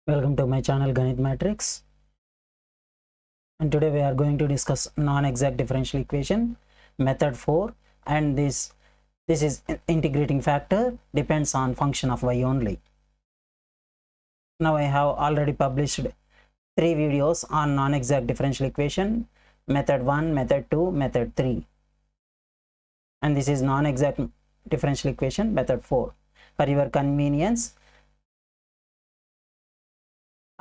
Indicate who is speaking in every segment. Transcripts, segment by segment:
Speaker 1: Welcome to my channel Ganit Matrix, and today we are going to discuss non-exact differential equation method 4, and this is integrating factor depends on function of y only. Now I have already published 3 videos on non-exact differential equation method 1, method 2, method 3, and this is non-exact differential equation method 4. For your convenience,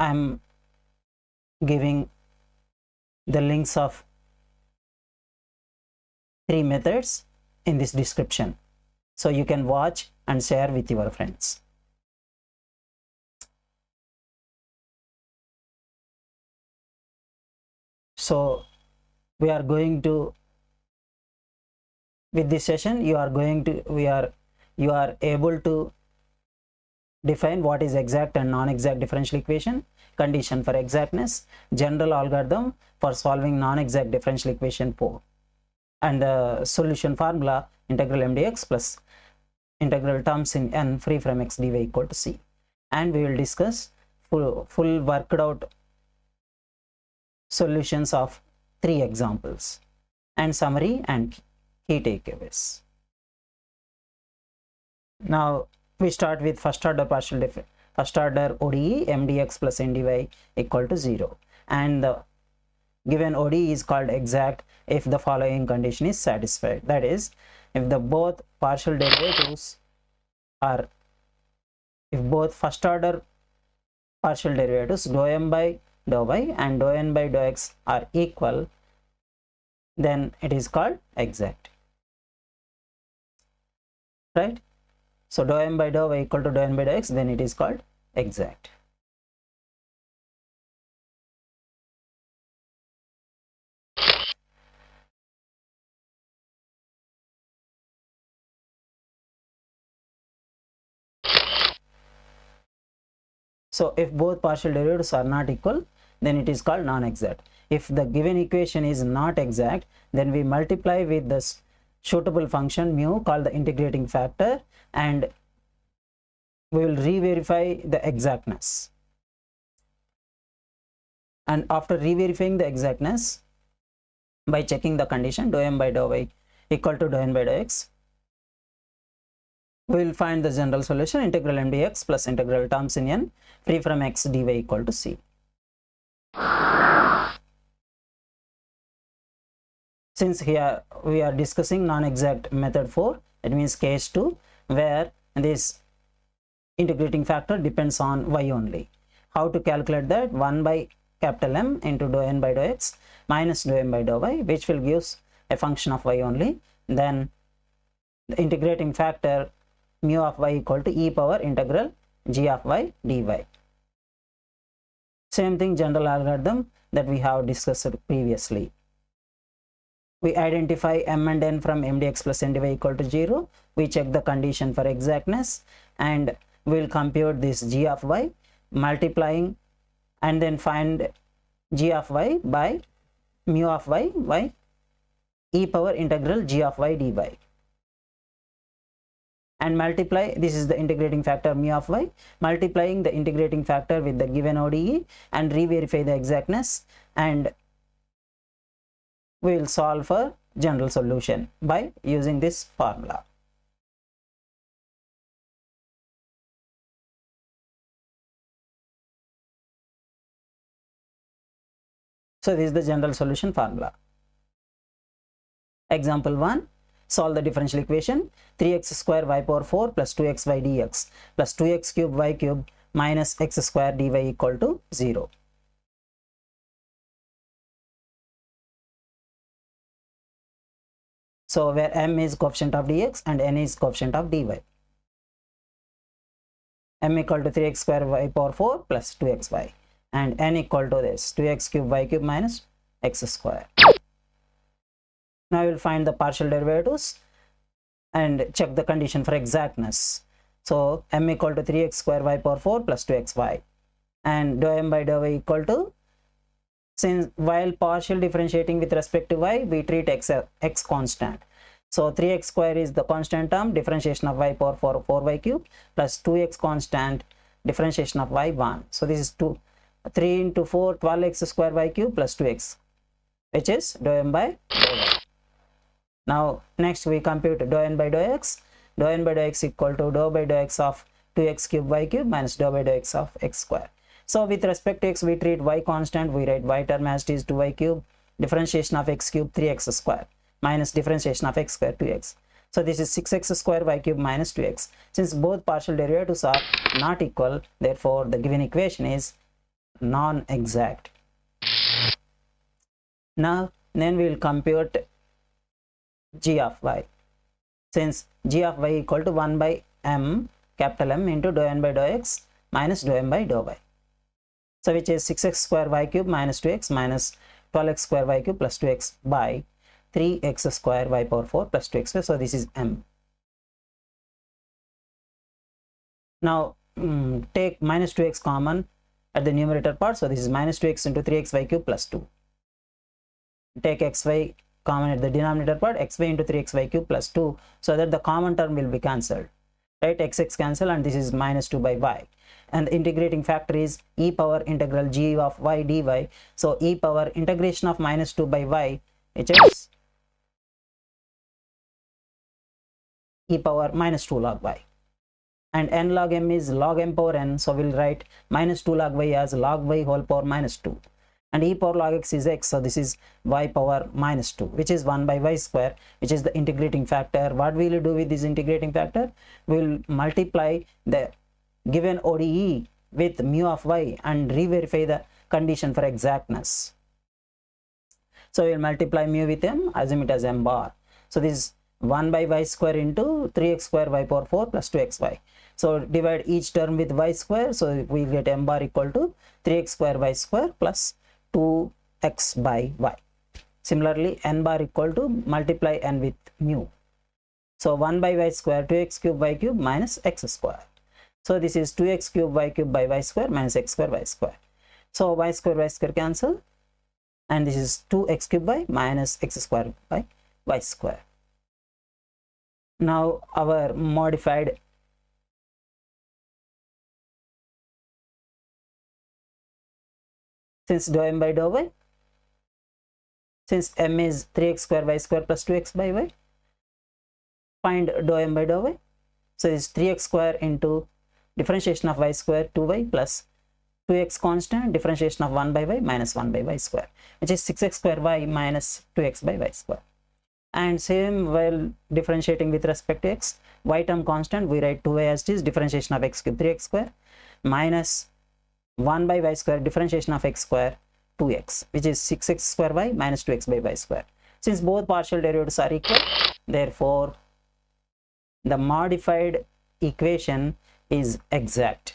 Speaker 1: I am giving the links of 3 methods in this description, so you can watch and share with your friends. So we are going to, with this session, you are able to define what is exact and non-exact differential equation, condition for exactness, general algorithm for solving non-exact differential equation 4, and the solution formula integral mdx plus integral terms in n free from x dy equal to c. And we will discuss full worked out solutions of 3 examples and summary and key takeaways. Now we start with first order ODE mdx plus ndy equal to 0, and the given ODE is called exact if the following condition is satisfied. That is, if both partial derivatives are, if both first order partial derivatives dou m by dou y and dou n by dou x are equal, then it is called exact, right? So dou m by dou y equal to dou n by dou x, then it is called exact. So if both partial derivatives are not equal, then it is called non-exact. If the given equation is not exact, then we multiply with the suitable function mu called the integrating factor, and we will re-verify the exactness. And after re-verifying the exactness by checking the condition dou m by dou y equal to dou n by dou x, we will find the general solution integral mdx plus integral terms in n free from x dy equal to c. Since here we are discussing non-exact method 4, it means case 2, where this integrating factor depends on y only. How to calculate that? 1 by capital M into dou n by dou x minus dou m by dou y, which will give a function of y only. Then the integrating factor mu of y equal to e power integral g of y dy. Same thing, general algorithm that we have discussed previously. We identify m and n from mdx plus ndy equal to 0. We check the condition for exactness, and we will compute this g of y multiplying, and then find g of y by mu of y by e power integral g of y dy, and multiply, this is the integrating factor mu of y, multiplying the integrating factor with the given ODE and re-verify the exactness, and we will solve for general solution by using this formula. So this is the general solution formula. Example 1, solve the differential equation 3x square y power 4 plus 2xy dx plus 2x cube y cube minus x square dy equal to 0. So where m is coefficient of dx and n is coefficient of dy. M equal to 3x square y power 4 plus 2xy, and n equal to this 2x cube y cube minus x square. Now we will find the partial derivatives and check the condition for exactness. So m equal to 3x square y power 4 plus 2xy, and dou m by dou y equal to, since while partial differentiating with respect to y, we treat x constant. So 3x square is the constant term, differentiation of y power 4 4y cube plus 2x constant differentiation of y 1. So this is 3 into 4, 12x square y cube plus 2x, which is dou m by dou y. Now next we compute dou n by dou x. Dou n by dou x equal to dou by dou x of 2x cube y cube minus dou by dou x of x square. So with respect to x, we treat y constant, we write y term as it is 2y cube, differentiation of x cube 3x square minus differentiation of x square 2x. So this is 6x square y cube minus 2x. Since both partial derivatives are not equal, therefore the given equation is non-exact. Now then we will compute g of y. Since g of y equal to 1 by m, capital M, into dou n by dou x minus dou m by dou y. So which is 6x square y cube minus 2x minus 12x square y cube plus 2x by 3x square y power 4 plus 2x. So this is m. Now take minus 2x common at the numerator part. So this is minus 2x into 3xy cube plus 2. Take xy common at the denominator part, xy into 3xy cube plus 2, so that the common term will be cancelled. Right, xx cancel, and this is minus 2 by y. And the integrating factor is e power integral g of y dy. So e power integration of minus 2 by y, which is e power minus 2 log y. And n log m is log m power n, so we'll write minus 2 log y as log y whole power minus 2. And e power log x is x, so this is y power minus 2, which is 1 by y square, which is the integrating factor. What we will do with this integrating factor? We will multiply the given ODE with mu of y and re-verify the condition for exactness. So we will multiply mu with m, assume it as m bar. So this is 1 by y square into 3x square y power 4 plus 2xy. So divide each term with y square, so we get m bar equal to 3x square y square plus 2x by y. Similarly, n bar equal to multiply n with mu. So 1 by y square, 2x cube y cube minus x square. So this is 2x cube y cube by y square minus x square y square. So y square cancel, and this is 2x cube y minus x square by y square. Now our modified since dou m by dou y, since m is 3x square y square plus 2x by y, find dou m by dou y. So this is 3x square into differentiation of y square 2y plus 2x constant, differentiation of 1 by y minus 1 by y square, which is 6x square y minus 2x by y square. And same while differentiating with respect to x, y term constant, we write 2y as it is, differentiation of x cube 3x square minus 1 by y square, differentiation of x square 2x, which is 6x square y minus 2x by y square. Since both partial derivatives are equal, therefore the modified equation is exact.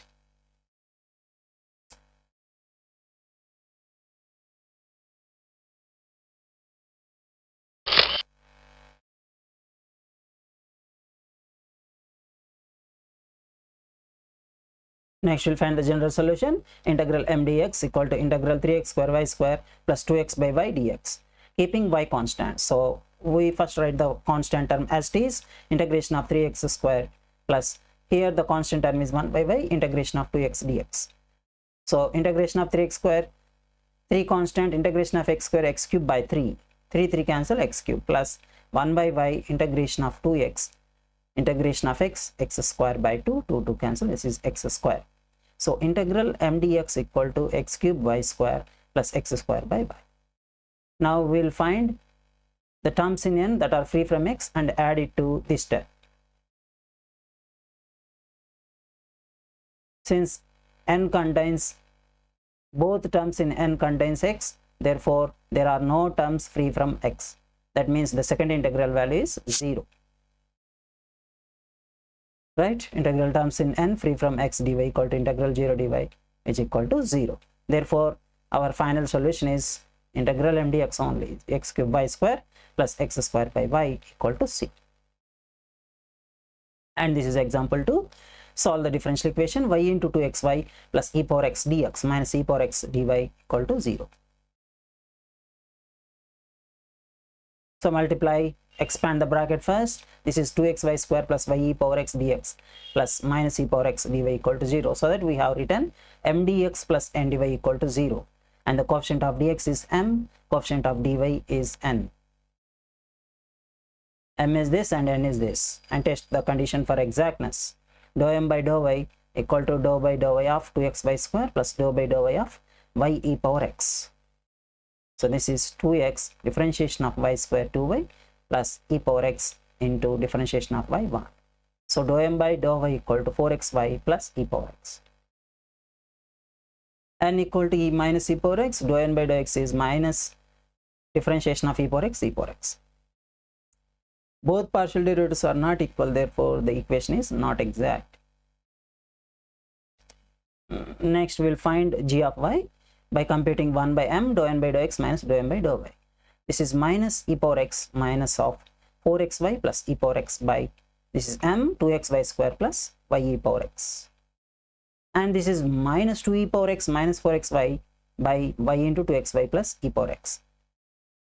Speaker 1: Next we'll find the general solution. Integral m dx equal to integral 3x square y square plus 2x by y dx, keeping y constant. So we first write the constant term as it is, integration of 3x square plus, here the constant term is 1 by y, integration of 2x dx. So integration of 3x square, 3 constant, integration of x square x cube by 3, 3 cancel, x cube plus 1 by y, integration of 2x, integration of x square by 2 cancel, this is x square. So integral m dx equal to x cube y square plus x square by y. Now we'll find the terms in n that are free from x and add it to this term. Since n contains, both terms in n contains x, therefore there are no terms free from x. That means the second integral value is 0. Right, integral terms in n free from x dy equal to integral 0 dy is equal to 0. Therefore our final solution is integral m dx only, x cube y square plus x square by y equal to c. And this is example 2. Solve the differential equation y into 2xy plus e power x dx minus e power x dy equal to 0. So multiply expand the bracket first. This is 2xy square plus y e power x dx plus minus e power x dy equal to 0. So that we have written m dx plus n dy equal to 0. And the coefficient of dx is m, coefficient of dy is n. M is this and n is this. And test the condition for exactness. Dou m by dou y equal to dou by dou y of 2xy square plus dou by dou y of y e power x. So this is 2x differentiation of y square 2y plus e power x into differentiation of y 1. So dou m by dou y equal to 4xy plus e power x. N equal to e minus e power x, dou n by dou x is minus differentiation of e power x, e power x. Both partial derivatives are not equal, therefore the equation is not exact. Next we will find g of y by computing 1 by m dou n by dou x minus dou m by dou y. This is minus e power x minus of 4xy plus e power x by, this is m 2xy square plus y e power x. And this is minus 2 e power x minus 4xy by y into 2xy plus e power x.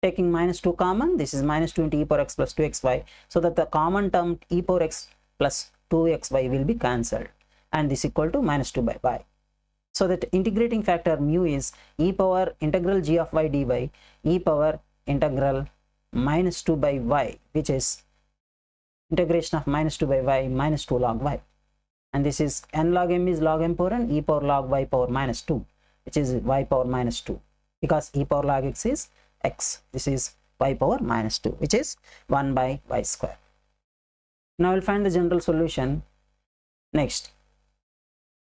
Speaker 1: Taking minus 2 common, this is minus 2 into e power x plus 2xy, so that the common term e power x plus 2xy will be cancelled, and this equal to minus 2 by y. So that integrating factor mu is e power integral g of y dy e power integral minus 2 by y, which is integration of minus 2 by y minus 2 log y. And this is n log m is log m power n, e power log y power minus 2, which is y power minus 2, because e power log x is x. This is y power minus 2, which is 1 by y square. Now we'll find the general solution next.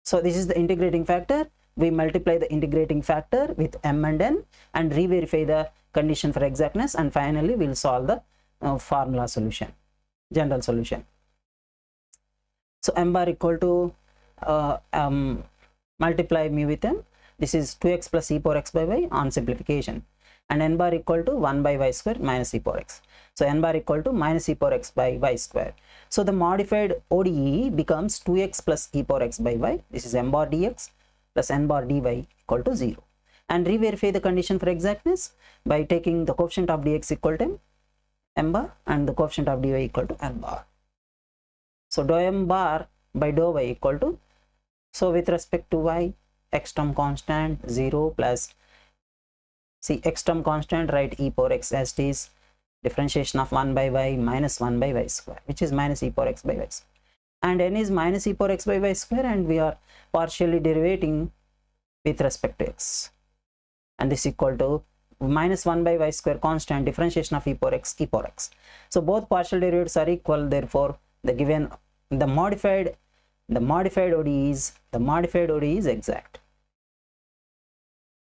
Speaker 1: So this is the integrating factor. We multiply the integrating factor with m and n and re-verify the condition for exactness, and finally we'll solve the formula solution, general solution. So m bar equal to multiply mu with m. This is 2x plus e power x by y on simplification, and n bar equal to 1 by y square minus e power x. So n bar equal to minus e power x by y square. So the modified ODE becomes 2x plus e power x by y. This is m bar dx plus n bar dy equal to 0. And re-verify the condition for exactness by taking the coefficient of dx equal to m bar and the coefficient of dy equal to n bar. So dou m bar by dou y equal to, so with respect to y, x term constant 0 plus, see x term constant, write e power x as it is, differentiation of 1 by y minus 1 by y square, which is minus e power x by y square. And n is minus e power x by y square, and we are partially derivating with respect to x. And this equal to minus 1 by y square constant, differentiation of e power x, e power x. So both partial derivatives are equal, therefore the given, the modified ODE is exact.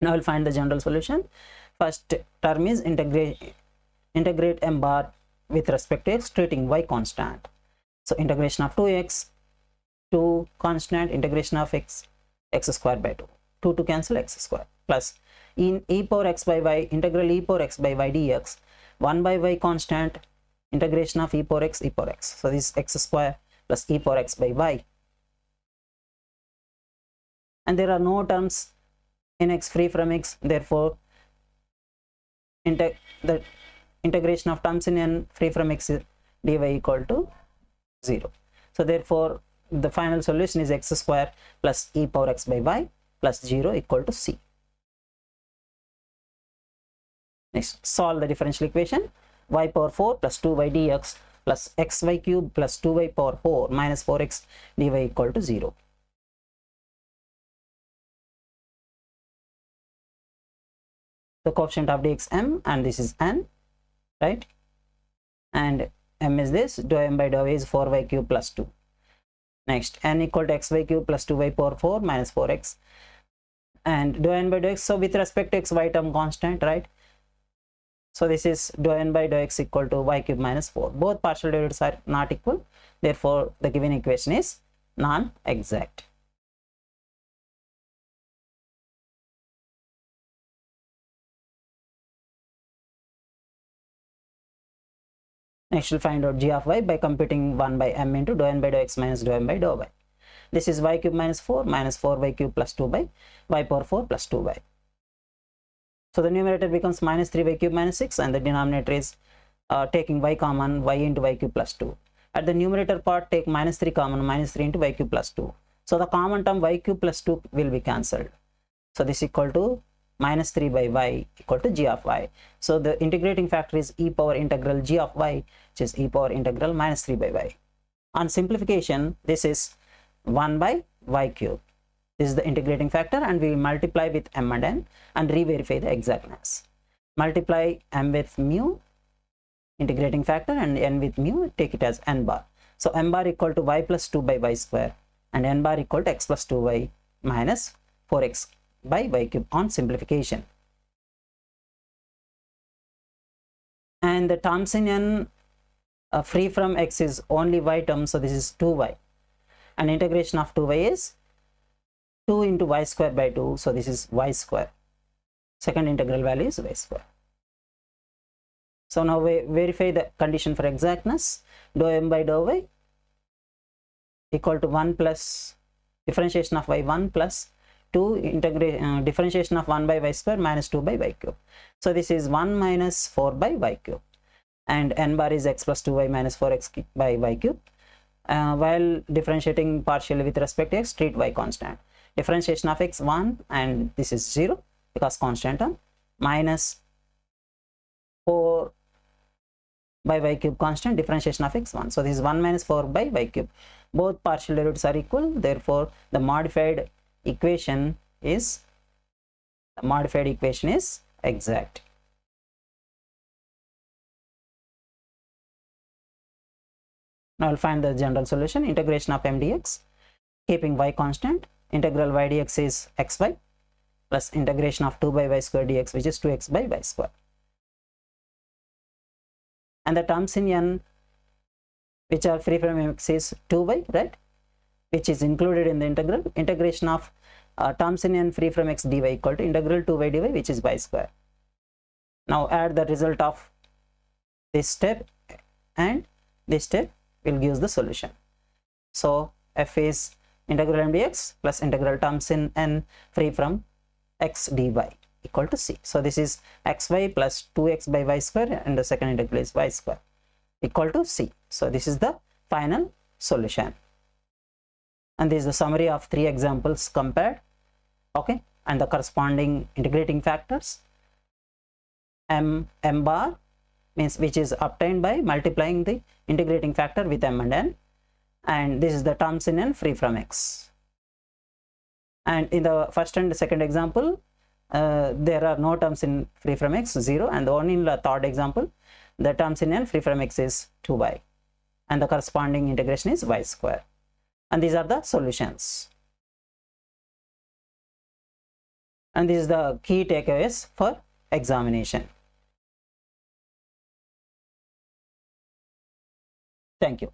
Speaker 1: Now we'll find the general solution. First term is integrate m bar with respect to x, treating y constant. So integration of 2x to constant, integration of x square by 2 to cancel x square, plus in e power x by y, integral e power x by y dx, 1 by y constant, integration of e power x. So this is x square plus e power x by y. And there are no terms in x free from x, therefore the integration of terms in n free from x dy equal to 0. So therefore the final solution is x square plus e power x by y plus 0 equal to c. Next, solve the differential equation. Y power 4 plus 2y dx plus xy cube plus 2y power 4 minus 4x dy equal to 0. The coefficient of dx m, and this is n, right? And m is this, dou m by dou is 4y cube plus 2. Next, n equal to xy cube plus 2y power 4 minus 4x, and dou n by dou x. So with respect to x, y term constant, right? So this is dou n by dou x equal to y cube minus 4. Both partial derivatives are not equal, therefore the given equation is non-exact. Next we'll find out g of y by computing 1 by m into dou n by dou x minus dou m by dou y. This is y cube minus 4 minus 4y cube plus 2 by y power 4 plus 2y. So the numerator becomes minus 3y cube minus 6, and the denominator is taking y common, y into y cube plus 2. At the numerator part, take minus 3 common, minus 3 into y cube plus 2. So the common term y cube plus 2 will be cancelled. So this equal to minus 3 by y equal to g of y. So the integrating factor is e power integral g of y, which is e power integral minus 3 by y. On simplification, this is 1 by y cube. This is the integrating factor, and we multiply with m and re-verify the exactness. Multiply m with mu, integrating factor, and n with mu, take it as n bar. So m bar equal to y plus 2 by y square, and n bar equal to x plus 2y minus 4x by y cube on simplification. And the terms in n free from x is only y term, so this is 2y, and integration of 2y is 2 into y square by 2, so this is y square. Second integral value is y square. So now we verify the condition for exactness. Dou m by dou y equal to 1 plus differentiation of y 1 plus 2 differentiation of 1 by y square minus 2 by y cube. So this is 1 minus 4 by y cube, and n bar is x plus 2y minus 4x by y cube. While differentiating partially with respect to x, treat y constant. Differentiation of x 1, and this is 0 because constant term, minus 4 by y cube constant, differentiation of x 1. So this is 1 minus 4 by y cube. Both partial derivatives are equal, therefore the modified equation is exact. Now I'll find the general solution. Integration of m dx, keeping y constant, integral y dx is xy plus integration of 2 by y square dx, which is 2x by y square. And the terms in n which are free from x is 2y, right, which is included in the integral. Integration of terms in n free from x dy equal to integral 2y dy, which is y square. Now add the result of this step and this step will give the solution. So f is integral m dx plus integral terms in n free from x dy equal to c. So this is xy plus 2x by y square, and the second integral is y square equal to c. So this is the final solution, and this is the summary of 3 examples compared, okay, and the corresponding integrating factors. M bar means which is obtained by multiplying the integrating factor with m and n, and this is the terms in n free from x. And in the first and second example, there are no terms in free from x, 0, and only in the third example the terms in n free from x is 2y, and the corresponding integration is y square, and these are the solutions. And this is the key takeaways for examination. Thank you.